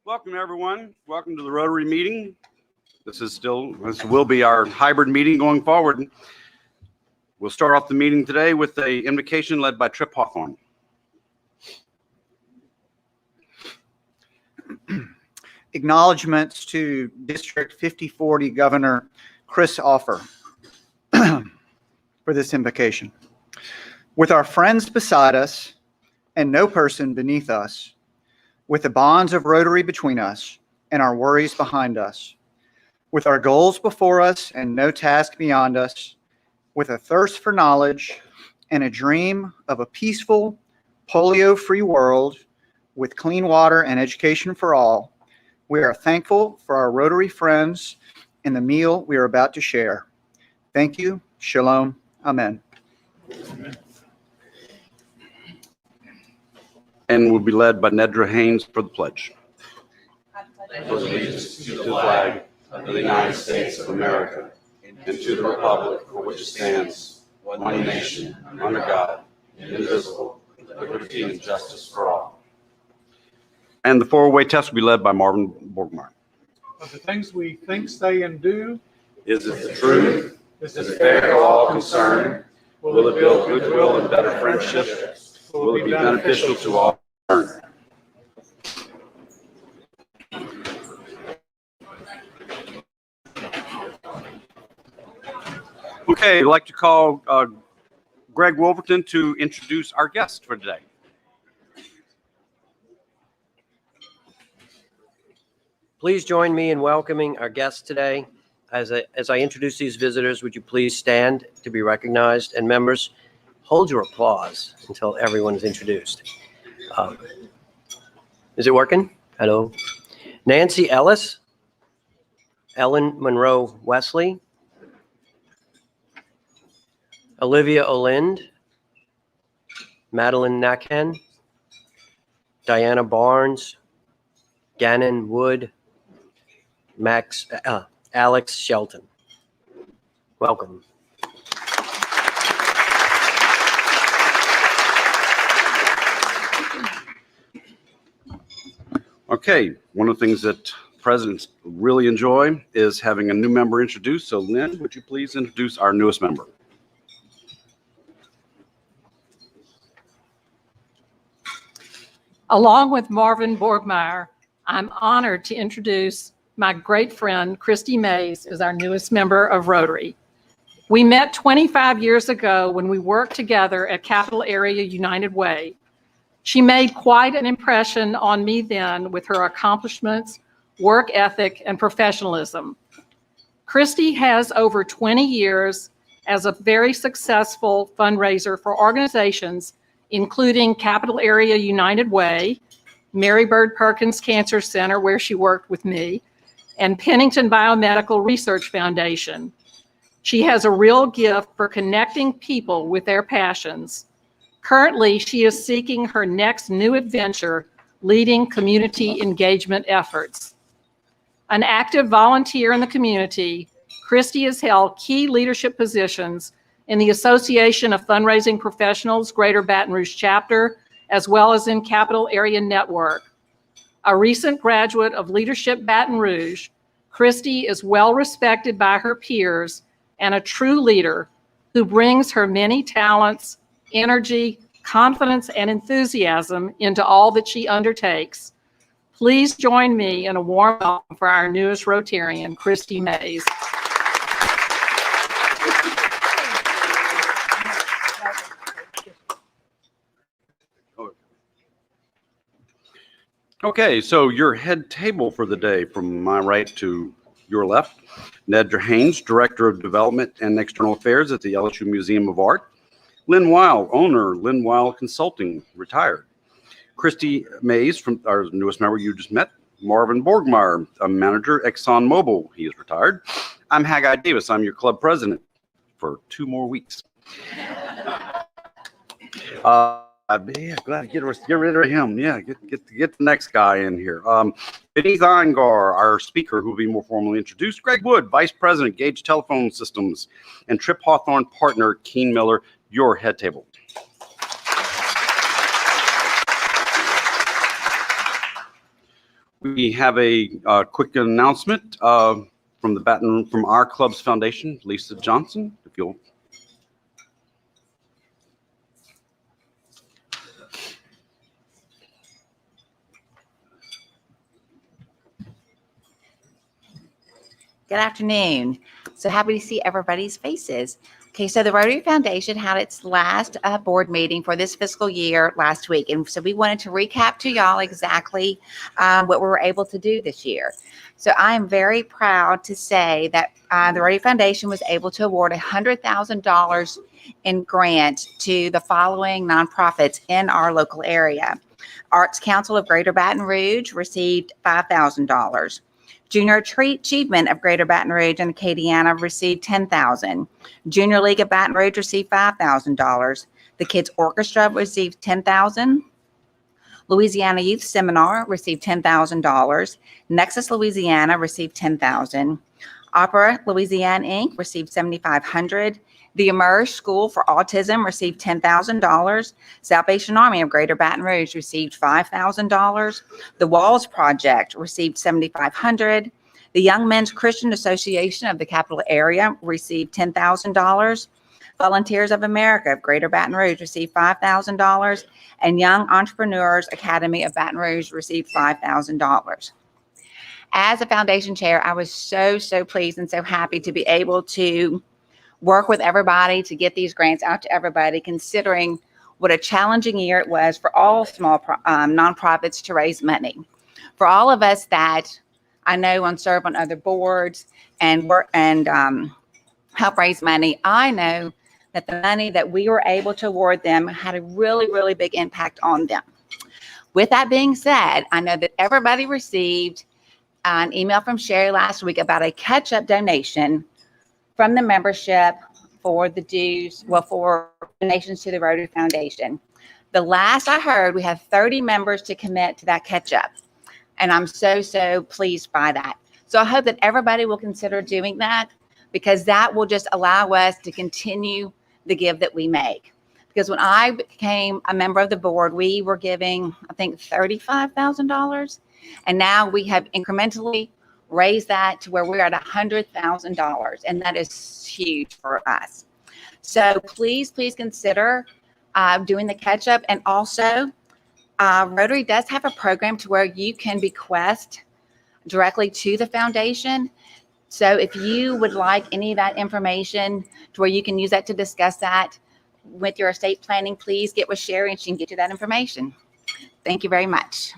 Welcome, everyone. Welcome to the Rotary meeting. This will be our hybrid meeting going forward. We'll start off the meeting today with an invocation led by Trip Hawthorne. Acknowledgements to District 5040 Governor Chris Offer for this invocation. With our friends beside us and no person beneath us, with the bonds of Rotary between us and our worries behind us, with our goals before us and no task beyond us, with a thirst for knowledge and a dream of a peaceful, polio-free world with clean water and education for all, we are thankful for our Rotary friends and the meal we are about to share. Thank you. Shalom. Amen. And will be led by Nedra Haynes for the pledge. I pledge allegiance to the flag of the United States of America and to the republic for which it stands, one nation, under God, indivisible, with liberty and justice for all. And the four-way test will be led by Marvin Borgmeyer. Of the things we think, say, and do, Is it the truth? Is it fair to all concerned? Will it build goodwill and better friendship? Will it be beneficial to all concerned? Okay, I'd like to call Greg Wolverton to introduce our guest for today. Please join me in welcoming our guests today. As I introduce these visitors, would you please stand to be recognized? And members, hold your applause until everyone is introduced. Is it working? Hello. Nancy Ellis, Ellen Monroe Wesley, Olivia Olind, Madeline Nakhen, Diana Barnes, Gannon Wood, Alex Shelton. Welcome. Okay, one of the things that presidents really enjoy is having a new member introduced. So Lynn, would you please introduce our newest member? Along with Marvin Borgmeyer, I'm honored to introduce my great friend, Christy Mays, as our newest member of Rotary. We met 25 years ago when we worked together at Capital Area United Way. She made quite an impression on me then with her accomplishments, work ethic, and professionalism. Christy has over 20 years as a very successful fundraiser for organizations including Capital Area United Way, Mary Bird Perkins Cancer Center, where she worked with me, and Pennington Biomedical Research Foundation. She has a real gift for connecting people with their passions. Currently, she is seeking her next new adventure, leading community engagement efforts. An active volunteer in the community, Christy has held key leadership positions in the Association of Fundraising Professionals Greater Baton Rouge Chapter, as well as in Capital Area Network. A recent graduate of Leadership Baton Rouge, Christy is well respected by her peers and a true leader who brings her many talents, energy, confidence, and enthusiasm into all that she undertakes. Please join me in a warm welcome for our newest Rotarian, Christy Mays. Okay, so your head table for the day, from my right to your left, Nedra Haynes, Director of Development and External Affairs at the LSU Museum of Art. Lynn Weil, owner, Lynn Weil Consulting, retired. Christy Mays, from our newest member you just met. Marvin Borgmeyer, a manager, ExxonMobil, he is retired. I'm Haggai Davis, I'm your club president for 2 more weeks. Yeah, glad to get rid of him. Yeah, get the next guy in here. Veneeth Iyengar, our speaker, who will be more formally introduced. Greg Wood, Vice President, Gage Telephone Systems, and Trip Hawthorne partner, Keen Miller, your head table. We have a quick announcement from our club's foundation, Lisa Johnson, if you'll. Good afternoon. So happy to see everybody's faces. Okay, so the Rotary Foundation had its last board meeting for this fiscal year last week. And so we wanted to recap to y'all exactly what we were able to do this year. So I am very proud to say that the Rotary Foundation was able to award $100,000 in grant to the following nonprofits in our local area. Arts Council of Greater Baton Rouge received $5,000. Junior Achievement of Greater Baton Rouge and Acadiana received $10,000. Junior League of Baton Rouge received $5,000. The Kids Orchestra received $10,000. Louisiana Youth Seminar received $10,000. Nexus Louisiana received $10,000. Opera Louisiana Inc. received $7,500. The Emerge School for Autism received $10,000. Salvation Army of Greater Baton Rouge received $5,000. The Walls Project received $7,500. The Young Men's Christian Association of the Capital Area received $10,000. Volunteers of America of Greater Baton Rouge received $5,000. And Young Entrepreneurs Academy of Baton Rouge received $5,000. As a foundation chair, I was so pleased and so happy to be able to work with everybody to get these grants out to everybody, considering what a challenging year it was for all small nonprofits to raise money. For all of us that I know serve on other boards and work and help raise money, I know that the money that we were able to award them had a really big impact on them. With that being said, I know that everybody received an email from Sherry last week about a catch-up donation from the membership for the dues, for donations to the Rotary Foundation. The last I heard, we have 30 members to commit to that catch-up. And I'm so pleased by that. So I hope that everybody will consider doing that, because that will just allow us to continue the give that we make. Because when I became a member of the board, we were giving, I think, $35,000. And now we have incrementally raise that to where we're at $100,000, and that is huge for us. So please consider doing the catch-up. And also, Rotary does have a program to where you can bequest directly to the foundation. So if you would like any of that information to where you can use that to discuss that with your estate planning, please get with Sherry and she can get you that information. Thank you very much.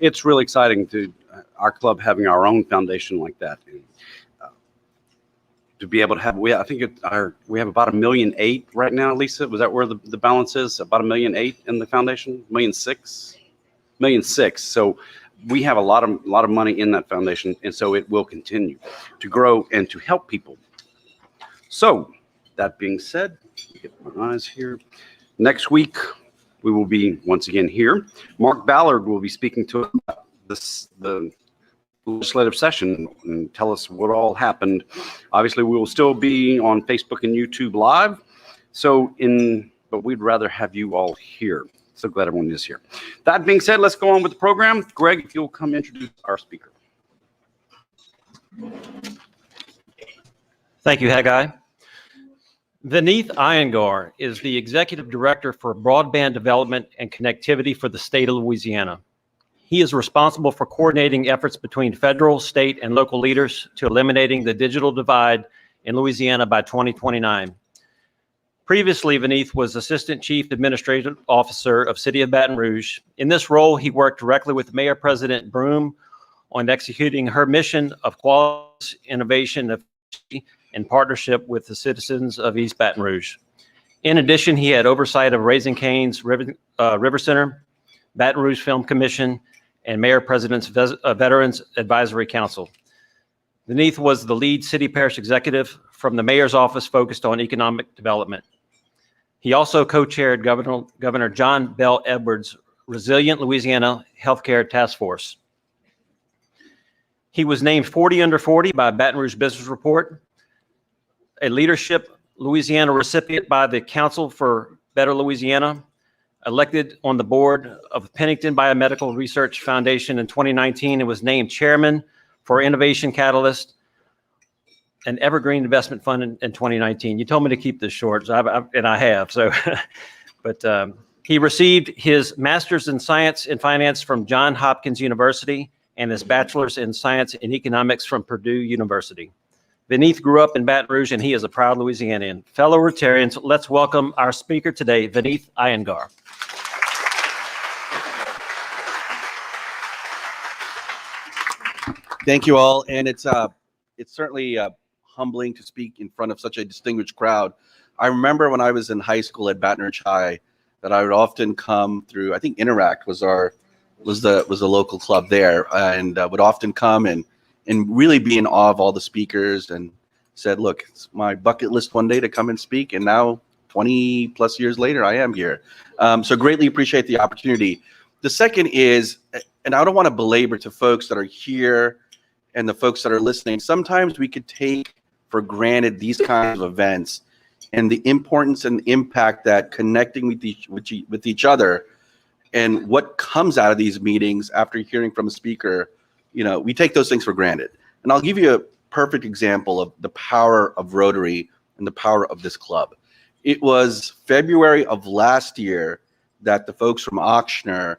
It's really exciting to our club having our own foundation like that. And, to be able to have, we have about $1.8 million right now, Lisa. Was that where the balance is? About $1.8 million in the foundation? $1.6 million. So we have a lot of money in that foundation, and so it will continue to grow and to help people. So that being said, get my eyes here. Next week, we will be once again here. Mark Ballard will be speaking to us about the legislative session and tell us what all happened. Obviously, we will still be on Facebook and YouTube Live. But we'd rather have you all here. So glad everyone is here. That being said, let's go on with the program. Greg, if you'll come introduce our speaker. Thank you, Haggai. Veneeth Iyengar is the Executive Director for Broadband Development and Connectivity for the state of Louisiana. He is responsible for coordinating efforts between federal, state, and local leaders to eliminating the digital divide in Louisiana by 2029. Previously, Veneeth was Assistant Chief Administrative Officer of City of Baton Rouge. In this role, he worked directly with Mayor President Broome on executing her mission of quality, innovation, and efficiency in partnership with the citizens of East Baton Rouge. In addition, he had oversight of Raising Cane's River Center, Baton Rouge Film Commission, and Mayor President's Veterans Advisory Council. Veneeth was the lead city parish executive from the mayor's office focused on economic development. He also co-chaired Governor John Bell Edwards' Resilient Louisiana Healthcare Task Force. He was named 40 under 40 by Baton Rouge Business Report, a Leadership Louisiana recipient by the Council for Better Louisiana, elected on the board of Pennington Biomedical Research Foundation in 2019 and was named chairman for Innovation Catalyst, an evergreen investment fund in 2019. You told me to keep this short, so and I have. So, but he received his master's in science and finance from Johns Hopkins University and his bachelor's in science and economics from Purdue University. Veneeth grew up in Baton Rouge, and he is a proud Louisianian. Fellow Rotarians, let's welcome our speaker today, Veneeth Iyengar. Thank you all, and it's certainly humbling to speak in front of such a distinguished crowd. I remember when I was in high school at Baton Rouge High that I would often come through. I think Interact was the local club there, and would often come and really be in awe of all the speakers, and said, look, it's my bucket list one day to come and speak, and now 20 plus years later, I am here. So greatly appreciate the opportunity. The second is, and I don't want to belabor to folks that are here and the folks that are listening, sometimes we could take for granted these kinds of events and the importance and impact that connecting with each other and what comes out of these meetings after hearing from a speaker, we take those things for granted. And I'll give you a perfect example of the power of Rotary and the power of this club. It was February of last year that the folks from Ochsner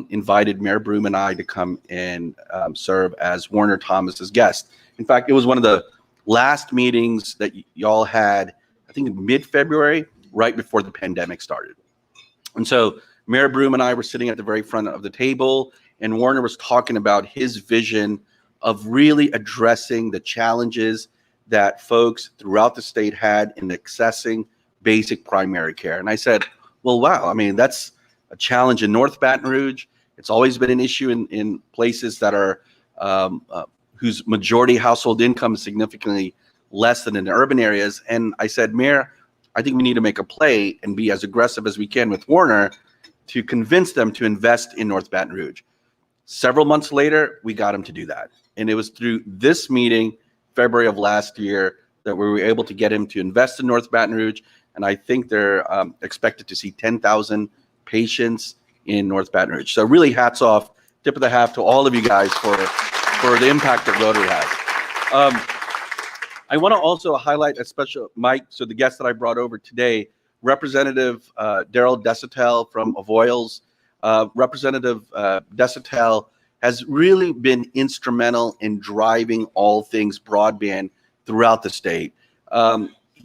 invited Mayor Broom and I to come and serve as Warner Thomas's guest. In fact, it was one of the last meetings that y'all had, I think in mid-February, right before the pandemic started. And so Mayor Broom and I were sitting at the very front of the table, and Warner was talking about his vision of really addressing the challenges that folks throughout the state had in accessing basic primary care. And I said, well, wow, I mean, that's a challenge in North Baton Rouge. It's always been an issue in places that are whose majority household income is significantly less than in the urban areas. And I said, Mayor, I think we need to make a play and be as aggressive as we can with Warner to convince them to invest in North Baton Rouge. Several months later, we got him to do that. And it was through this meeting, February of last year, that we were able to get him to invest in North Baton Rouge. And I think they're expected to see 10,000 patients in North Baton Rouge. So really hats off, tip of the hat to all of you guys for the impact that Rotary has. I want to also highlight a special mic. So the guest that I brought over today, Representative Daryl Desautels from Avoyelles. Representative Desautels has really been instrumental in driving all things broadband throughout the state.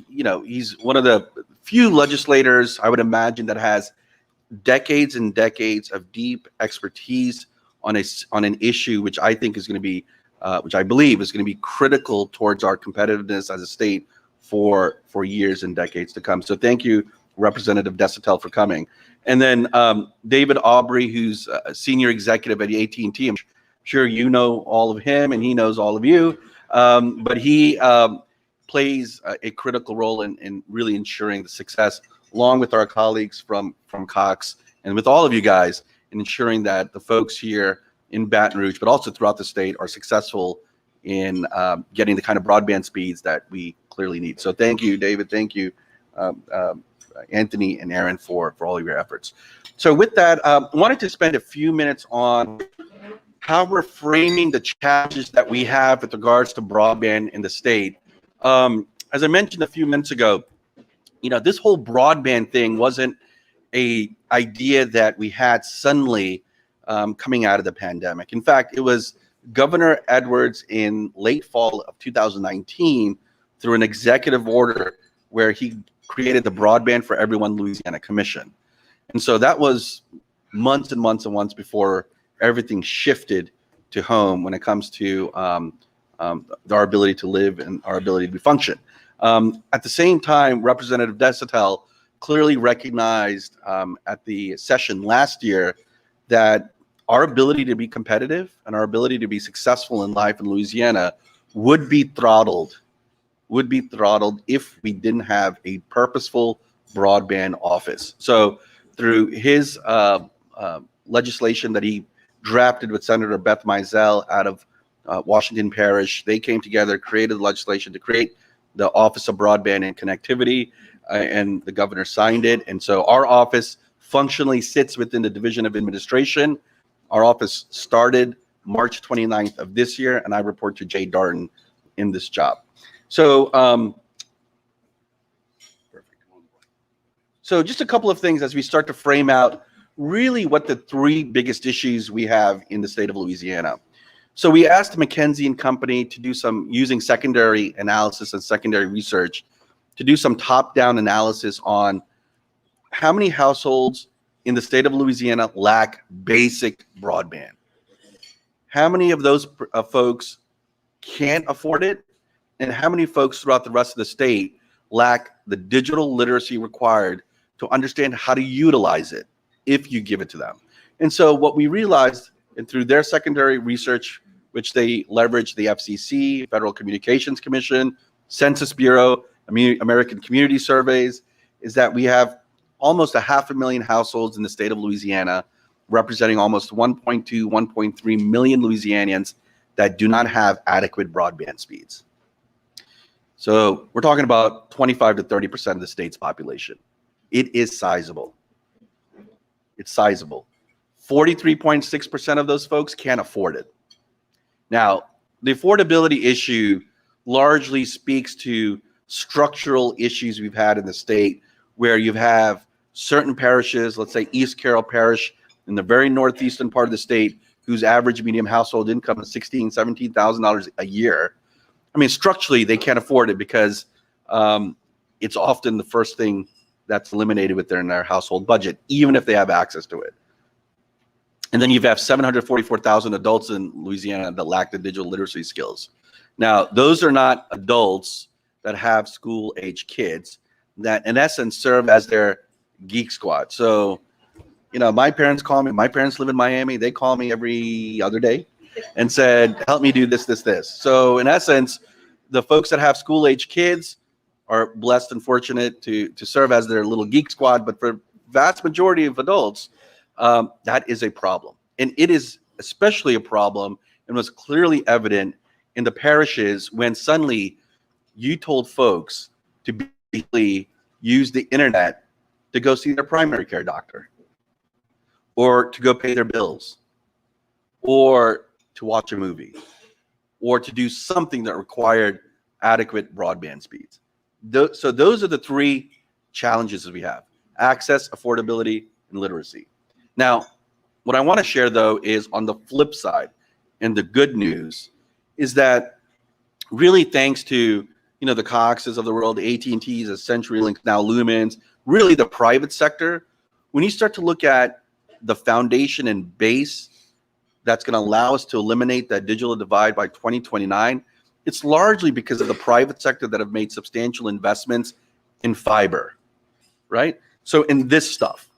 He's one of the few legislators, I would imagine, that has decades and decades of deep expertise on an issue which I think is going to be, which I believe is going to be critical towards our competitiveness as a state for years and decades to come. So thank you, Representative Desautels, for coming. And then David Aubrey, who's a senior executive at AT&T. I'm sure you know all of him, and he knows all of you. But he plays a critical role in really ensuring the success, along with our colleagues from Cox and with all of you guys, in ensuring that the folks here in Baton Rouge, but also throughout the state, are successful in getting the kind of broadband speeds that we clearly need. So thank you, David. Thank you, Anthony and Aaron, for all of your efforts. So with that, I wanted to spend a few minutes on how we're framing the challenges that we have with regards to broadband in the state. As I mentioned a few minutes ago, this whole broadband thing wasn't an idea that we had suddenly coming out of the pandemic. In fact, it was Governor Edwards in late fall of 2019 through an executive order where he created the Broadband for Everyone Louisiana Commission. And so that was months and months and months before everything shifted to home when it comes to our ability to live and our ability to function. At the same time, Representative Desautels clearly recognized at the session last year that our ability to be competitive and our ability to be successful in life in Louisiana would be throttled if we didn't have a purposeful broadband office. So through his legislation that he drafted with Senator Beth Mizell out of Washington Parish, they came together, created legislation to create the Office of Broadband and Connectivity. and the governor signed it. And so our office functionally sits within the Division of Administration. Our office started March 29th of this year, and I report to Jay Darden in this job. So, so just a couple of things as we start to frame out really what the three biggest issues we have in the state of Louisiana. So we asked McKinsey and Company to do some, using secondary analysis and secondary research, to do some top-down analysis on how many households in the state of Louisiana lack basic broadband. How many of those folks can't afford it? And how many folks throughout the rest of the state lack the digital literacy required to understand how to utilize it if you give it to them? And so what we realized, and through their secondary research, which they leveraged the FCC, Federal Communications Commission, Census Bureau, American Community Surveys, is that we have almost 500,000 households in the state of Louisiana, representing almost 1.2, 1.3 million Louisianians that do not have adequate broadband speeds. So we're talking about 25 to 30% of the state's population. It is sizable. It's sizable. 43.6% of those folks can't afford it. Now, the affordability issue largely speaks to structural issues we've had in the state, where you have certain parishes, let's say East Carroll Parish in the very northeastern part of the state, whose average median household income is $16,000, $17,000 a year. I mean, structurally, they can't afford it because it's often the first thing that's eliminated within their household budget, even if they have access to it. And then you have 744,000 adults in Louisiana that lack the digital literacy skills. Now, those are not adults that have school-age kids that, in essence, serve as their geek squad. So, you know, my parents call me. My parents live in Miami. They call me every other day and said, help me do this, this, this. So, in essence, the folks that have school-age kids are blessed and fortunate to serve as their little geek squad. But for vast majority of adults, that is a problem. And it is especially a problem and was clearly evident in the parishes when suddenly you told folks to basically use the internet to go see their primary care doctor, or to go pay their bills, or to watch a movie, or to do something that required adequate broadband speeds. So those are the three challenges that we have: access, affordability, and literacy. Now, what I want to share, though, is on the flip side, and the good news is that really thanks to, you know, the Coxes of the world, the AT&Ts, the CenturyLinks, now Lumens, really the private sector, when you start to look at the foundation and base that's going to allow us to eliminate that digital divide by 2029, it's largely because of the private sector that have made substantial investments in fiber, right? So in this stuff.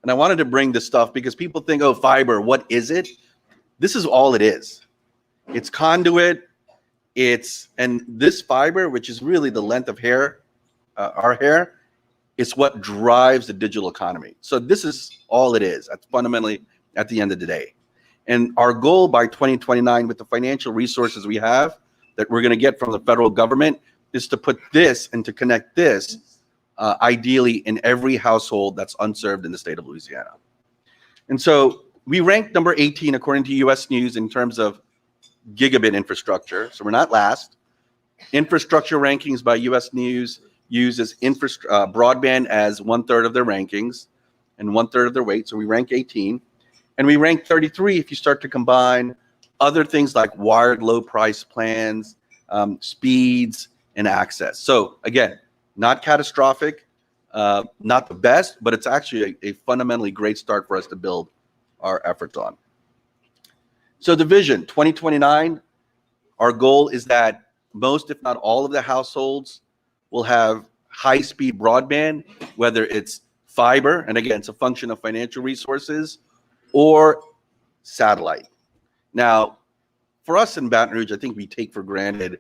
And I wanted to bring this stuff because people think, oh, fiber, what is it? This is all it is. It's conduit. And this fiber, which is really the length of hair, our hair, is what drives the digital economy. So this is all it is, fundamentally, at the end of the day. And our goal by 2029, with the financial resources we have that we're going to get from the federal government, is to put this and to connect this ideally in every household that's unserved in the state of Louisiana. And so we ranked number 18 according to US News in terms of gigabit infrastructure. So we're not last. Infrastructure rankings by US News uses broadband as 1/3 of their rankings and 1/3 of their weight. So we rank 18. And we rank 33 if you start to combine other things like wired low price plans, speeds, and access. So again, not catastrophic, not the best, but it's actually a fundamentally great start for us to build our efforts on. So the vision, 2029, our goal is that most, if not all, of the households will have high-speed broadband, whether it's fiber, and again, it's a function of financial resources, or satellite. Now, for us in Baton Rouge, I think we take for granted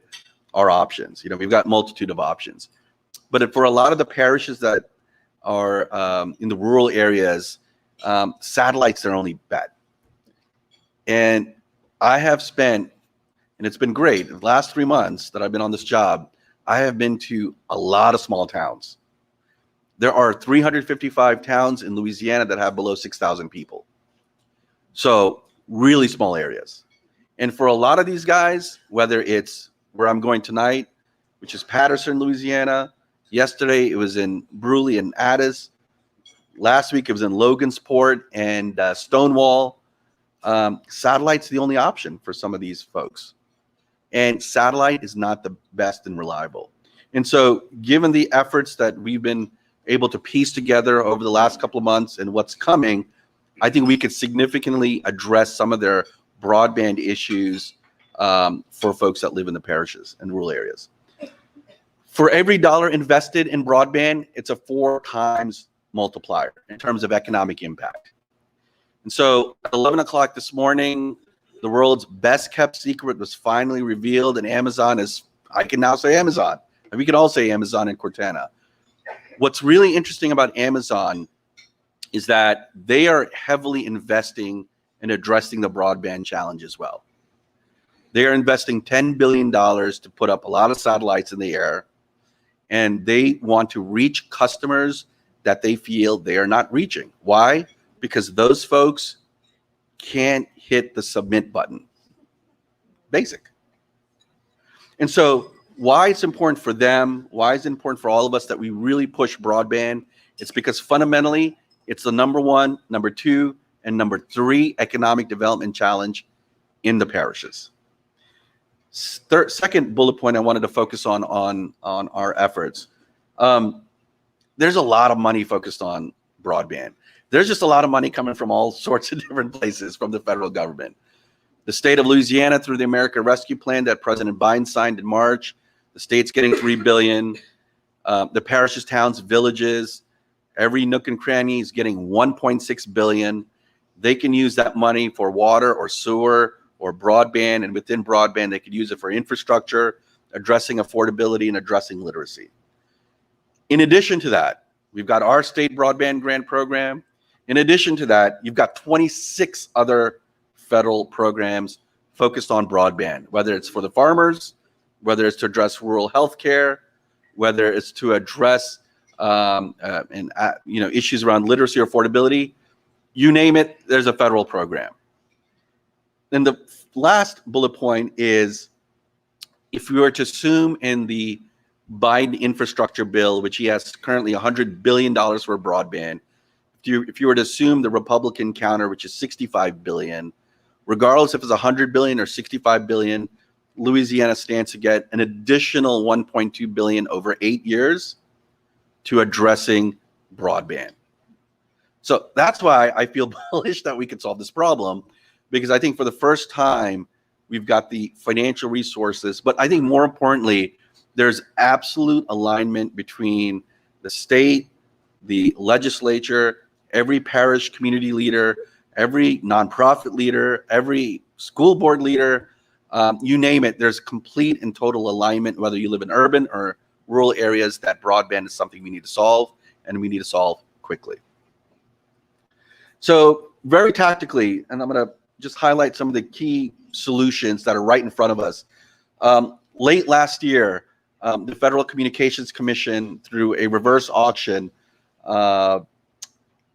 our options. You know, we've got a multitude of options. But for a lot of the parishes that are in the rural areas, satellite's their only bet. And I have spent, and it's been great, the last 3 months that I've been on this job, I have been to a lot of small towns. There are 355 towns in Louisiana that have below 6,000 people. So really small areas. And for a lot of these guys, whether it's where I'm going tonight, which is Patterson, Louisiana. Yesterday, it was in Bruley and Addis. Last week, it was in Logansport and Stonewall. Satellite's the only option for some of these folks. And satellite is not the best and reliable. And so given the efforts that we've been able to piece together over the last couple of months and what's coming, I think we could significantly address some of their broadband issues for folks that live in the parishes and rural areas. For every dollar invested in broadband, it's a 4 times multiplier in terms of economic impact. And so at 11 o'clock this morning, the world's best kept secret was finally revealed, and Amazon is, I can now say Amazon, and we can all say Amazon in Cortana. What's really interesting about Amazon is that they are heavily investing in addressing the broadband challenge as well. They are investing $10 billion to put up a lot of satellites in the air, and they want to reach customers that they feel they are not reaching. Why? Because those folks can't hit the submit button. Basic. And so why it's important for them, why it's important for all of us that we really push broadband, it's because fundamentally it's the number 1, number 2, and number 3 economic development challenge in the parishes. Second bullet point I wanted to focus on our efforts. There's a lot of money focused on broadband. There's just a lot of money coming from all sorts of different places from the federal government. The state of Louisiana, through the American Rescue Plan that President Biden signed in March, the state's getting $3 billion. The parishes, towns, villages, every nook and cranny is getting $1.6 billion. They can use that money for water or sewer or broadband, and within broadband, they could use it for infrastructure, addressing affordability, and addressing literacy. In addition to that, we've got our state broadband grant program. In addition to that, you've got 26 other federal programs focused on broadband, whether it's for the farmers, whether it's to address rural health care, whether it's to address issues around literacy or affordability. You name it, there's a federal program. Then the last bullet point is, if we were to assume in the Biden infrastructure bill, which he has currently $100 billion for broadband, if you were to assume the Republican counter, which is $65 billion, regardless if it's $100 billion or $65 billion, Louisiana stands to get an additional $1.2 billion over 8 years to addressing broadband. So that's why I feel bullish that we could solve this problem, because I think for the first time, we've got the financial resources, but I think more importantly, there's absolute alignment between the state, the legislature, every parish community leader, every nonprofit leader, every school board leader, you name it, there's complete and total alignment, whether you live in urban or rural areas, that broadband is something we need to solve, and we need to solve quickly. So very tactically, and I'm going to just highlight some of the key solutions that are right in front of us. Late last year, the Federal Communications Commission, through a reverse auction,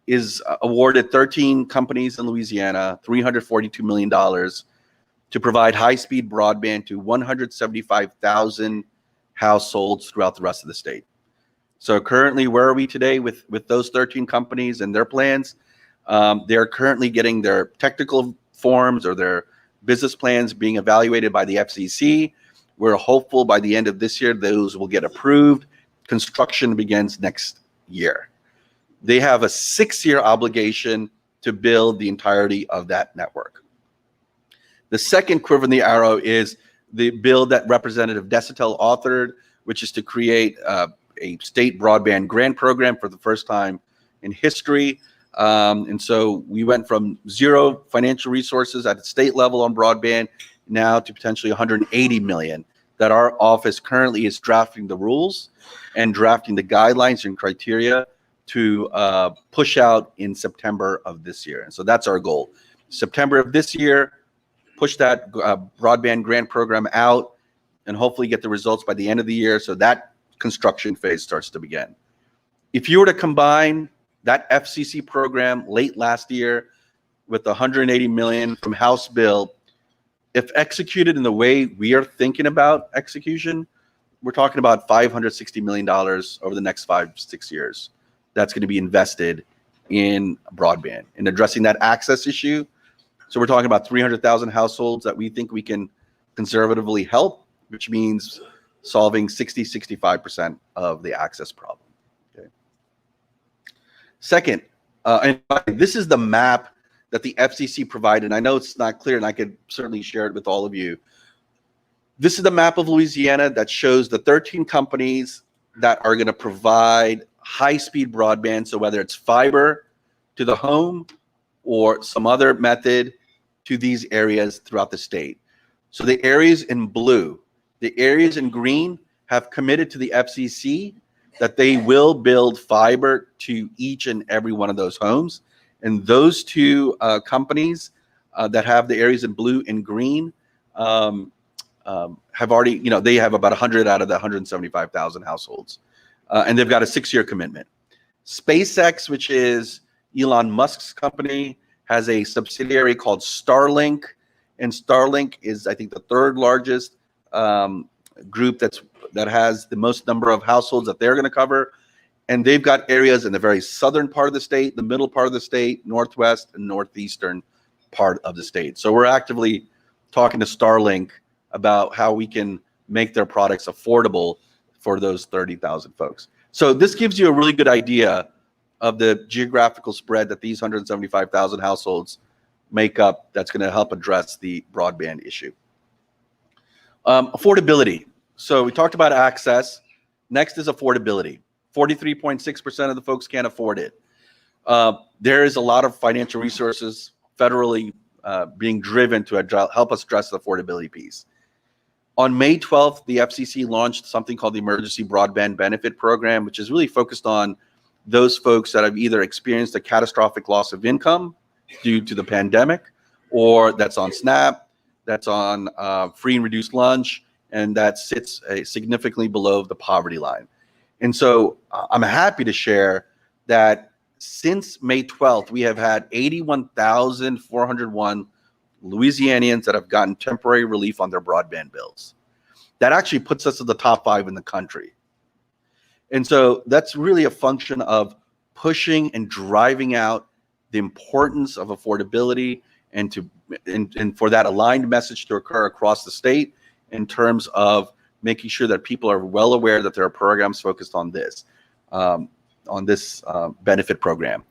is awarded 13 companies in Louisiana $342 million to provide high-speed broadband to 175,000 households throughout the rest of the state. So currently, where are we today with those 13 companies and their plans? They're currently getting their technical forms or their business plans being evaluated by the FCC. We're hopeful by the end of this year, those will get approved. Construction begins next year. They have a 6-year obligation to build the entirety of that network. The second quiver in the arrow is the bill that Representative Desitel authored, which is to create a state broadband grant program for the first time in history. And so we went from 0 financial resources at the state level on broadband now to potentially $180 million, that our office currently is drafting the rules and drafting the guidelines and criteria to push out in September of this year. And so that's our goal. September of this year, push that broadband grant program out, and hopefully get the results by the end of the year, so that construction phase starts to begin. If you were to combine that FCC program late last year with the $180 million from House bill, if executed in the way we are thinking about execution, we're talking about $560 million over the next 5-6 years. That's going to be invested in broadband, in addressing that access issue. So we're talking about 300,000 households that we think we can conservatively help, which means solving 65% of the access problem. Okay. Second, and this is the map that the FCC provided. And I know it's not clear, and I could certainly share it with all of you. This is the map of Louisiana that shows the 13 companies that are going to provide high-speed broadband. So whether it's fiber to the home or some other method to these areas throughout the state. So the areas in blue, the areas in green have committed to the FCC that they will build fiber to each and every one of those homes. And those two companies that have the areas in blue and green have already, they have about 100 out of the 175,000 households. And they've got a 6-year commitment. SpaceX, which is Elon Musk's company, has a subsidiary called Starlink. And Starlink is, I think, the third largest group that has the most number of households that they're going to cover. And they've got areas in the very southern part of the state, the middle part of the state, northwest and northeastern part of the state. So we're actively talking to Starlink about how we can make their products affordable for those 30,000 folks. So this gives you a really good idea of the geographical spread that these 175,000 households make up that's going to help address the broadband issue. Affordability. So we talked about access. Next is affordability. 43.6% of the folks can't afford it. There is a lot of financial resources federally being driven to help us address the affordability piece. On May 12th, the FCC launched something called the Emergency Broadband Benefit Program, which is really focused on those folks that have either experienced a catastrophic loss of income due to the pandemic, or that's on SNAP, that's on free and reduced lunch, and that sits significantly below the poverty line. And so I'm happy to share that since May 12th, we have had 81,401 Louisianians that have gotten temporary relief on their broadband bills. That actually puts us at the top 5 in the country. And so that's really a function of pushing and driving out the importance of affordability and for that aligned message to occur across the state in terms of making sure that people are well aware that there are programs focused on this benefit program.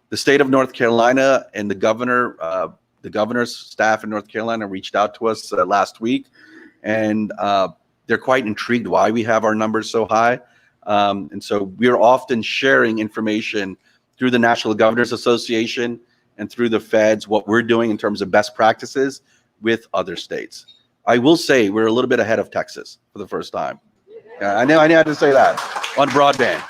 The state of North Carolina and the governor's staff in North Carolina reached out to us last week, and they're quite intrigued why we have our numbers so high. And so we're often sharing information through the National Governors Association and through the feds, what we're doing in terms of best practices with other states. I will say we're a little bit ahead of Texas for the first time. I had to say that on broadband.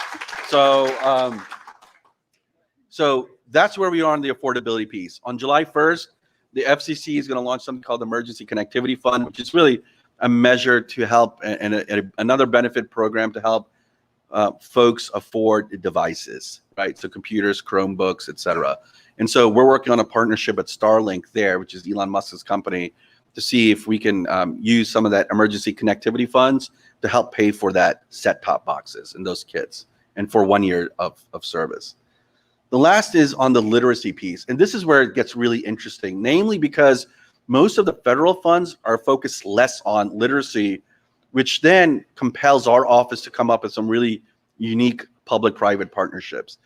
So that's where we are on the affordability piece. On July 1st, the FCC is going to launch something called the Emergency Connectivity Fund, which is really a measure to help and another benefit program to help folks afford devices, right? So computers, Chromebooks, et cetera. And so we're working on a partnership at Starlink there, which is Elon Musk's company, to see if we can use some of that emergency connectivity funds to help pay for that set-top boxes and those kits and for 1 year of service. The last is on the literacy piece. And this is where it gets really interesting, namely because most of the federal funds are focused less on literacy, which then compels our office to come up with some really unique public-private partnerships.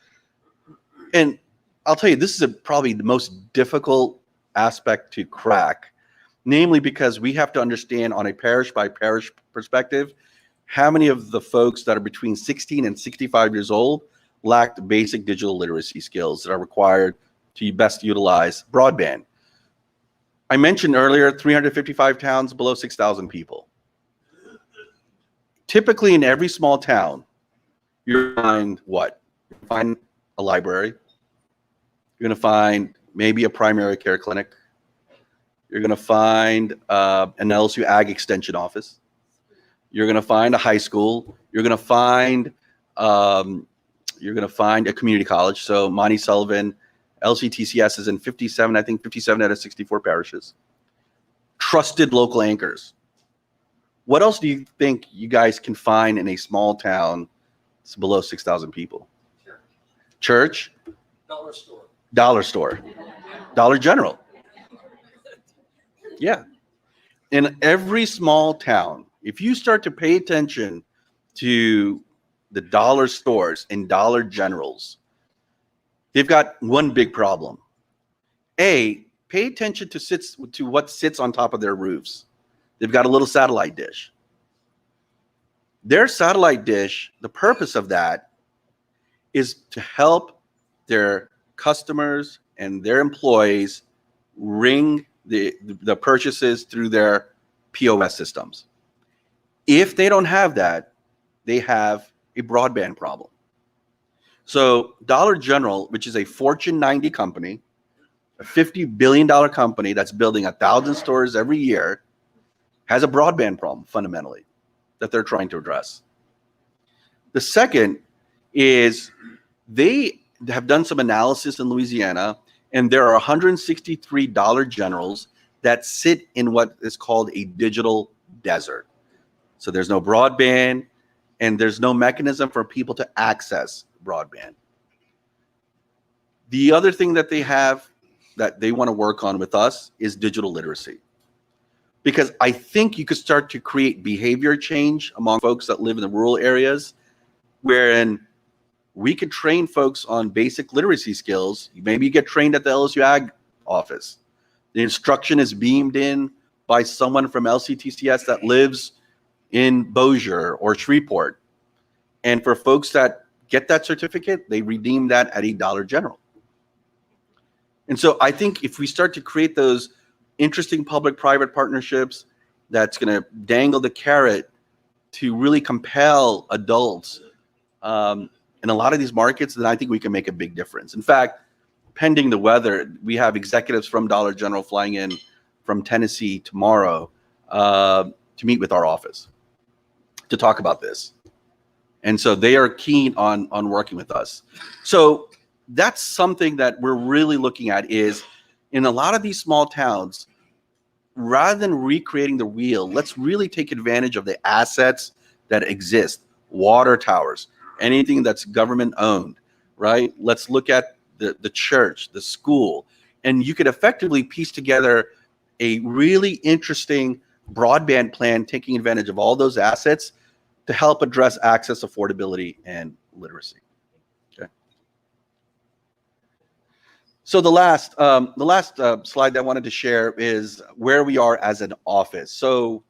And I'll tell you, this is probably the most difficult aspect to crack, namely because we have to understand on a parish-by-parish perspective how many of the folks that are between 16 and 65 years old lacked basic digital literacy skills that are required to best utilize broadband. I mentioned earlier 355 towns below 6,000 people. Typically in every small town, you're going to find what? You're going to find a library. You're going to find maybe a primary care clinic. You're going to find an LSU Ag Extension office. you're going to find a high school, you're going to find a community college. So Monty Sullivan, LCTCS is in 57 out of 64 parishes. Trusted local anchors. What else do you think you guys can find in a small town that's below 6,000 people? Church? Dollar store. Dollar store. Dollar General. Yeah. In every small town, if you start to pay attention to the dollar stores and Dollar Generals, they've got one big problem. A, pay attention to what sits on top of their roofs. They've got a little satellite dish. Their satellite dish, the purpose of that is to help their customers and their employees ring the purchases through their POS systems. If they don't have that, they have a broadband problem. So Dollar General, which is a Fortune 90 company, a $50 billion company that's building 1,000 stores every year, has a broadband problem fundamentally that they're trying to address. The second is they have done some analysis in Louisiana, and there are 163 Dollar Generals that sit in what is called a digital desert. So there's no broadband, and there's no mechanism for people to access broadband. The other thing that they have that they want to work on with us is digital literacy. Because I think you could start to create behavior change among folks that live in the rural areas, wherein we could train folks on basic literacy skills. Maybe you get trained at the LSU Ag office. The instruction is beamed in by someone from LCTCS that lives in Bossier or Shreveport. And for folks that get that certificate, they redeem that at a Dollar General. And so I think if we start to create those interesting public-private partnerships that's going to dangle the carrot to really compel adults in a lot of these markets, then I think we can make a big difference. In fact, pending the weather, we have executives from Dollar General flying in from Tennessee tomorrow to meet with our office to talk about this. And so they are keen on working with us. So that's something that we're really looking at is in a lot of these small towns, rather than recreating the wheel, let's really take advantage of the assets that exist. Water towers, anything that's government owned, right? Let's look at the church, the school, and you could effectively piece together a really interesting broadband plan taking advantage of all those assets to help address access, affordability, and literacy. Okay. So the last slide that I wanted to share is where we are as an office. So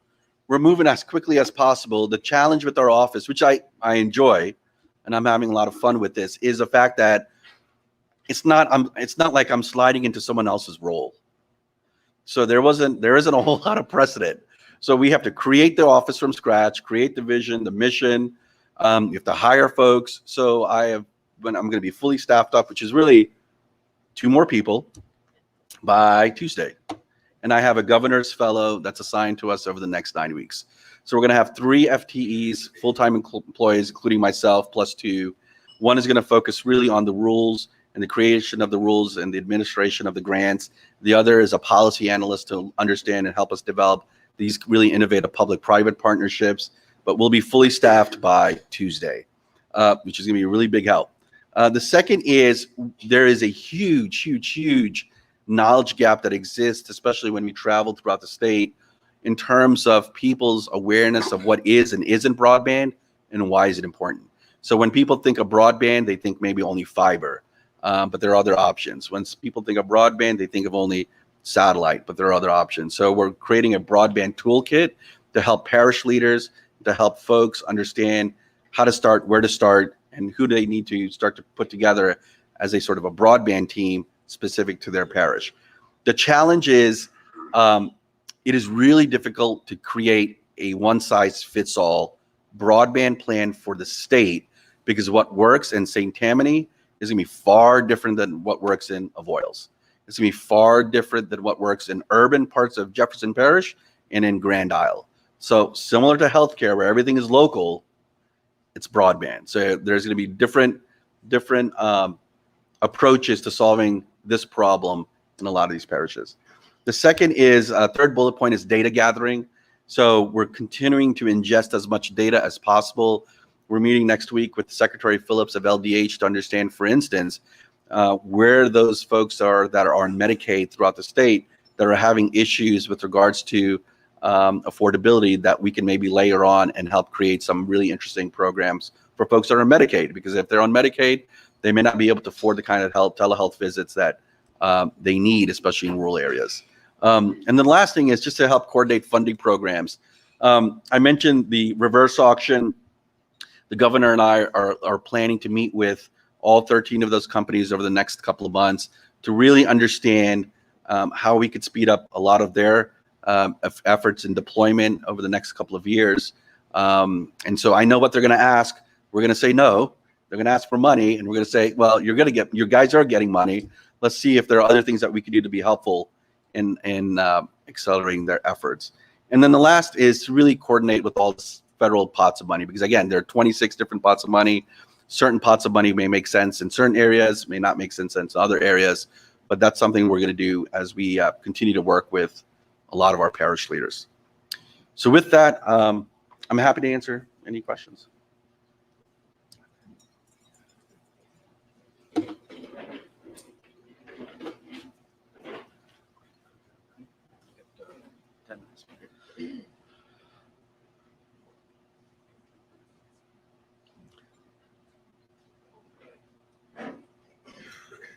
we're moving as quickly as possible. The challenge with our office, which I enjoy, and I'm having a lot of fun with this, is the fact that it's not like I'm sliding into someone else's role. So there isn't a whole lot of precedent. So we have to create the office from scratch, create the vision, the mission. You have to hire folks. So I'm going to be fully staffed up, which is really 2 more people by Tuesday. And I have a governor's fellow that's assigned to us over the next 9 weeks. So we're going to have 3 FTEs, full-time employees, including myself, plus 2. One is going to focus really on the rules and the creation of the rules and the administration of the grants. The other is a policy analyst to understand and help us develop these really innovative public-private partnerships. But we'll be fully staffed by Tuesday, which is going to be a really big help. The second is there is a huge knowledge gap that exists, especially when we travel throughout the state, in terms of people's awareness of what is and isn't broadband and why is it important. So when people think of broadband, they think maybe only fiber, but there are other options. When people think of broadband, they think of only satellite, but there are other options. So we're creating a broadband toolkit to help parish leaders, to help folks understand how to start, where to start, and who they need to start to put together as a sort of a broadband team specific to their parish. The challenge is it is really difficult to create a one-size-fits-all broadband plan for the state because what works in St. Tammany is going to be far different than what works in Avoyelles. It's going to be far different than what works in urban parts of Jefferson Parish and in Grand Isle. So similar to healthcare, where everything is local, it's broadband. So there's going to be different approaches to solving this problem in a lot of these parishes. The second is, third bullet point is data gathering. So we're continuing to ingest as much data as possible. We're meeting next week with Secretary Phillips of LDH to understand, for instance, where those folks are that are on Medicaid throughout the state that are having issues with regards to affordability, that we can maybe layer on and help create some really interesting programs for folks that are on Medicaid. Because if they're on Medicaid, they may not be able to afford the kind of telehealth visits that they need, especially in rural areas. And then the last thing is just to help coordinate funding programs. I mentioned the reverse auction. The governor and I are planning to meet with all 13 of those companies over the next couple of months to really understand how we could speed up a lot of their efforts and deployment over the next couple of years. And so I know what they're going to ask. We're going to say no. They're going to ask for money, and we're going to say, well, your guys are getting money. Let's see if there are other things that we could do to be helpful in accelerating their efforts. And then the last is to really coordinate with all the federal pots of money, because again, there are 26 different pots of money. Certain pots of money may make sense in certain areas, may not make sense in other areas, but that's something we're going to do as we continue to work with a lot of our parish leaders. So with that, I'm happy to answer any questions.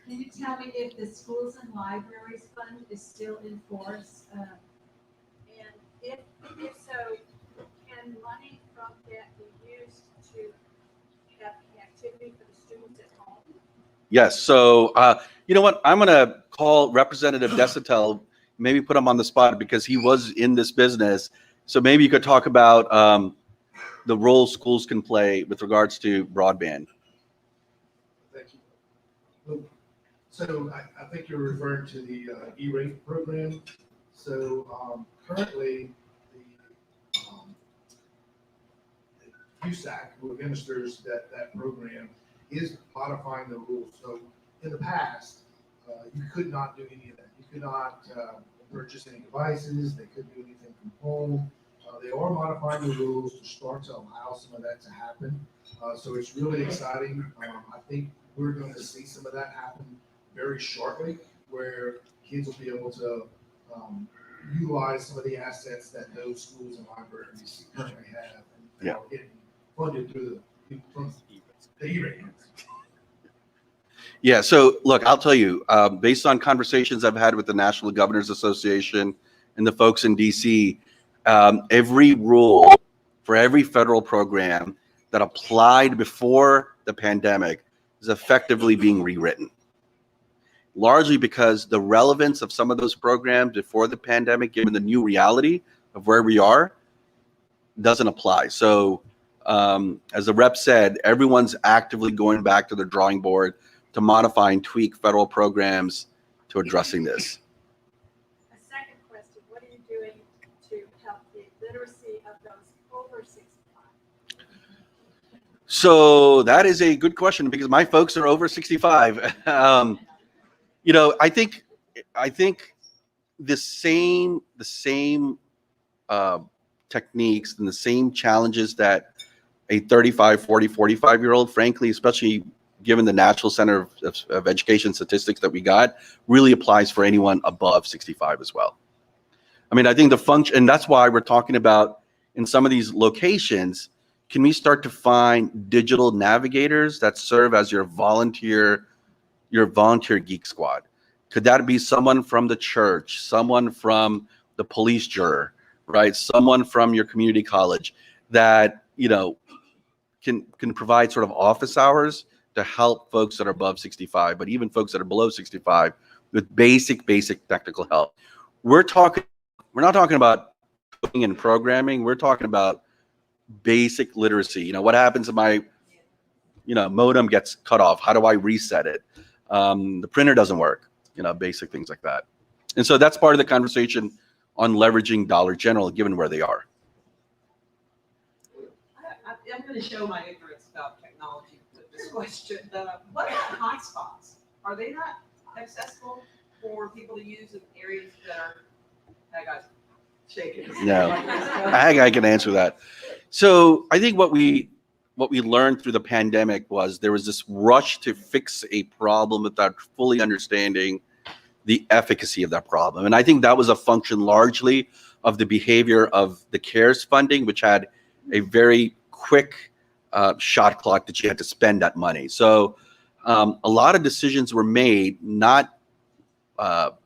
Can you tell me if the Schools and Libraries Fund is still in force? And if so, can money from that be used to have activity for the students at home? Yes. So you know what? I'm going to call Representative Desatel, maybe put him on the spot because he was in this business. So maybe you could talk about the role schools can play with regards to broadband. Thank you. So I think you're referring to the E-rate program. So currently, the USAC, who administers that program, is modifying the rules. So in the past, you could not do any of that. You could not purchase any devices. They couldn't do anything from home. They are modifying the rules to start to allow some of that to happen. So it's really exciting. I think we're going to see some of that happen very shortly, where kids will be able to utilize some of the assets that those schools and libraries currently have, and are getting funded through the E-rate. Yeah. So look, I'll tell you, based on conversations I've had with the National Governors Association and the folks in DC, every rule for every federal program that applied before the pandemic is effectively being rewritten. Largely because the relevance of some of those programs before the pandemic, given the new reality of where we are, doesn't apply. So as the rep said, everyone's actively going back to the drawing board to modify and tweak federal programs to addressing this. A second question, what are you doing to help the literacy of those over 65? So that is a good question because my folks are over 65. You know, I think the same techniques and the same challenges that a 35, 40, 45-year-old, frankly, especially given the National Center of Education statistics that we got, really applies for anyone above 65 as well. I mean, I think the function, and that's why we're talking about in some of these locations, can we start to find digital navigators that serve as your volunteer geek squad? Could that be someone from the church, someone from the police juror, right? Someone from your community college that, you know, can provide sort of office hours to help folks that are above 65, but even folks that are below 65 with basic technical help. We're not talking about coding and programming. We're talking about basic literacy. You know, what happens if my, modem gets cut off? How do I reset it? The printer doesn't work, basic things like that. And so that's part of the conversation on leveraging Dollar General, given where they are. I'm going to show my ignorance about technology with this question. What about hotspots? Are they not accessible for people to use in areas that are, hey guys, shaking? No, I can answer that. So I think what we learned through the pandemic was there was this rush to fix a problem without fully understanding the efficacy of that problem. And I think that was a function largely of the behavior of the CARES funding, which had a very quick shot clock that you had to spend that money. So a lot of decisions were made, not not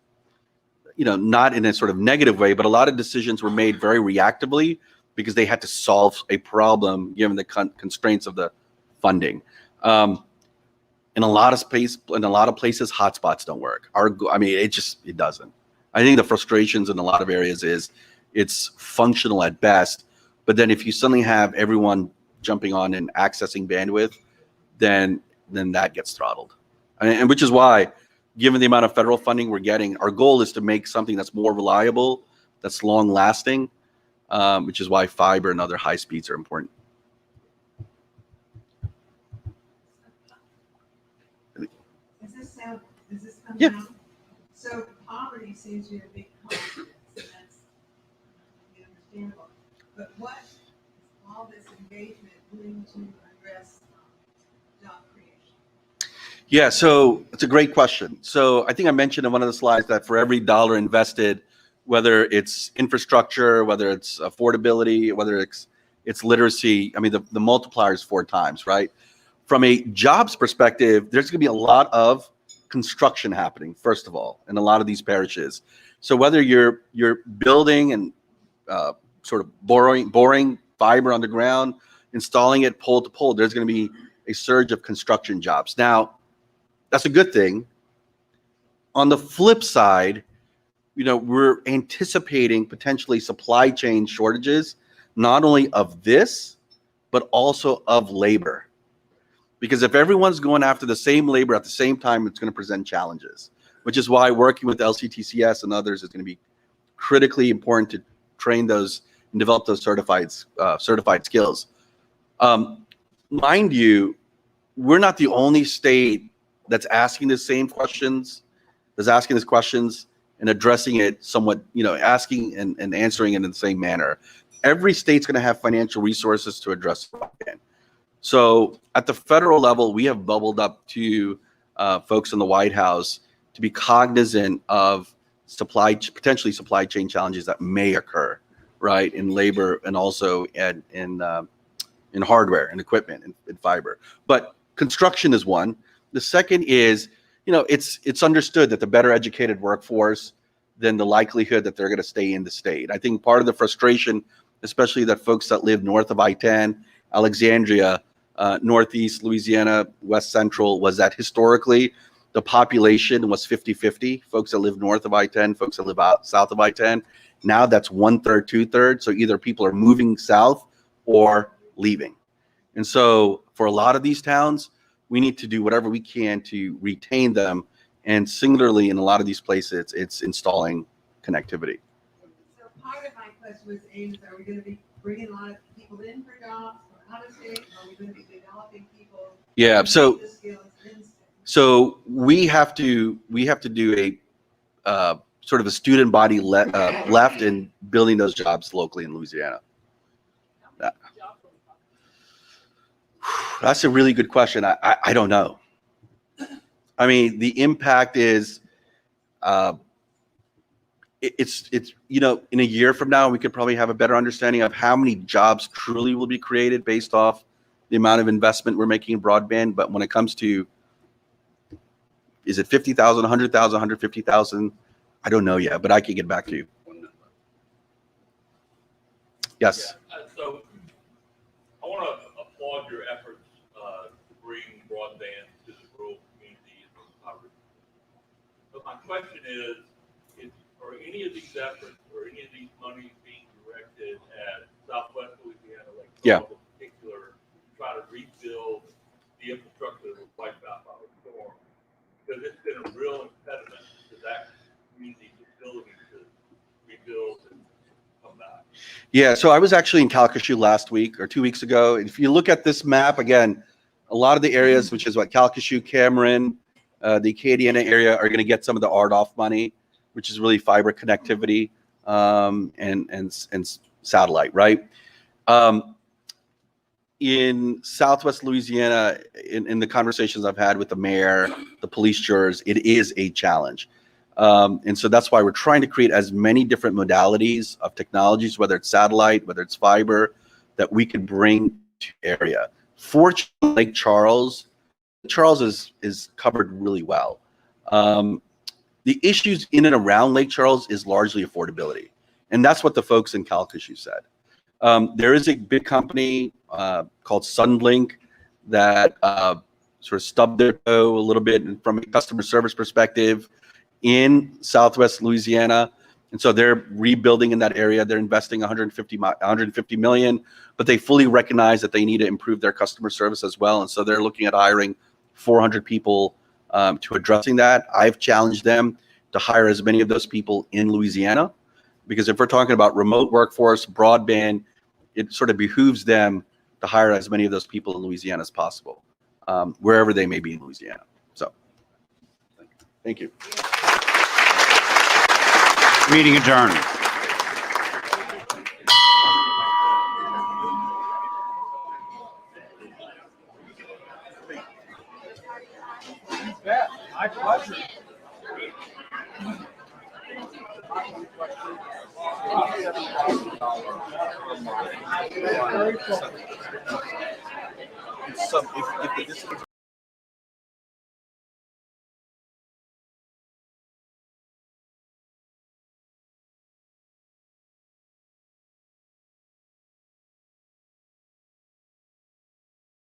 in a sort of negative way, but a lot of decisions were made very reactively because they had to solve a problem given the constraints of the funding. In a lot of places, hotspots don't work. It doesn't. I think the frustrations in a lot of areas is it's functional at best, but then if you suddenly have everyone jumping on and accessing bandwidth, then that gets throttled. And which is why, given the amount of federal funding we're getting, our goal is to make something that's more reliable, that's long lasting, which is why fiber and other high speeds are important. Does this come Yeah. out? So poverty seems to be a big conflict, and that's understandable. But what is all this engagement doing to address job creation? Yeah, so it's a great question. So I think I mentioned in one of the slides that for every dollar invested, whether it's infrastructure, whether it's affordability, whether it's literacy, the multiplier is 4 times, right? From a jobs perspective, there's going to be a lot of construction happening, first of all, in a lot of these parishes. So whether you're building and sort of boring fiber underground, installing it pole to pole, there's going to be a surge of construction jobs. Now, that's a good thing. On the flip side, we're anticipating potentially supply chain shortages, not only of this, but also of labor. Because if everyone's going after the same labor at the same time, it's going to present challenges, which is why working with LCTCS and others is going to be critically important to train those and develop those certified skills. Mind you, we're not the only state that's asking the same questions, and addressing it somewhat, asking and answering it in the same manner. Every state's going to have financial resources to address broadband. So at the federal level, we have bubbled up to folks in the White House to be cognizant of potentially supply chain challenges that may occur, right, in labor and also in hardware and equipment and fiber. But construction is one. The second is, it's understood that the better educated workforce, then the likelihood that they're going to stay in the state. I think part of the frustration, especially that folks that live north of I-10, Alexandria, Northeast Louisiana, West Central, was that historically the population was 50-50, folks that live north of I-10, folks that live out south of I-10. Now that's 1/3, 2/3. So either people are moving south or leaving. And so for a lot of these towns, we need to do whatever we can to retain them. And singularly in a lot of these places, it's installing connectivity. So part of my question was aimed, are we going to be bringing a lot of people in for jobs from out of state? Are we going to be developing people? Yeah, so the skills in state? So we have to do a sort of a student body left in building those jobs locally in Louisiana. That's a really good question. I don't know. The impact is it's in a year from now we could probably have a better understanding of how many jobs truly will be created based off the amount of investment we're making in broadband. But when it comes to, is it 50,000, 100,000, 150,000? I don't know yet, but I can get back to you. Yes. Yeah, so I want to applaud your efforts to bring broadband to the rural communities and poverty. But my question is, are any of these efforts or any of these monies being directed at Southwest Louisiana, like in particular, to try to rebuild the infrastructure that was wiped out by the storm? Because it's been a real impediment to that community's ability to rebuild and come back. Yeah, so I was actually in Calcasieu last week or 2 weeks ago. If you look at this map, again, a lot of the areas, which is what Calcasieu, Cameron, the Acadiana area, are going to get some of the RDOF money, which is really fiber connectivity and satellite, right? In Southwest Louisiana, in the conversations I've had with the mayor, the police jurors, it is a challenge. And so that's why we're trying to create as many different modalities of technologies, whether it's satellite, whether it's fiber, that we can bring to area. Fortunately, Lake Charles is covered really well. The issues in and around Lake Charles is largely affordability. And that's what the folks in Calcasieu said. There is a big company called Sunlink that sort of stubbed their toe a little bit from a customer service perspective in Southwest Louisiana. And so they're rebuilding in that area. They're investing 150 million, but they fully recognize that they need to improve their customer service as well. And so they're looking at hiring 400 people to addressing that. I've challenged them to hire as many of those people in Louisiana, because if we're talking about remote workforce, broadband, it sort of behooves them to hire as many of those people in Louisiana as possible, wherever they may be in Louisiana. So, thank you. Meeting adjourned. My pleasure. If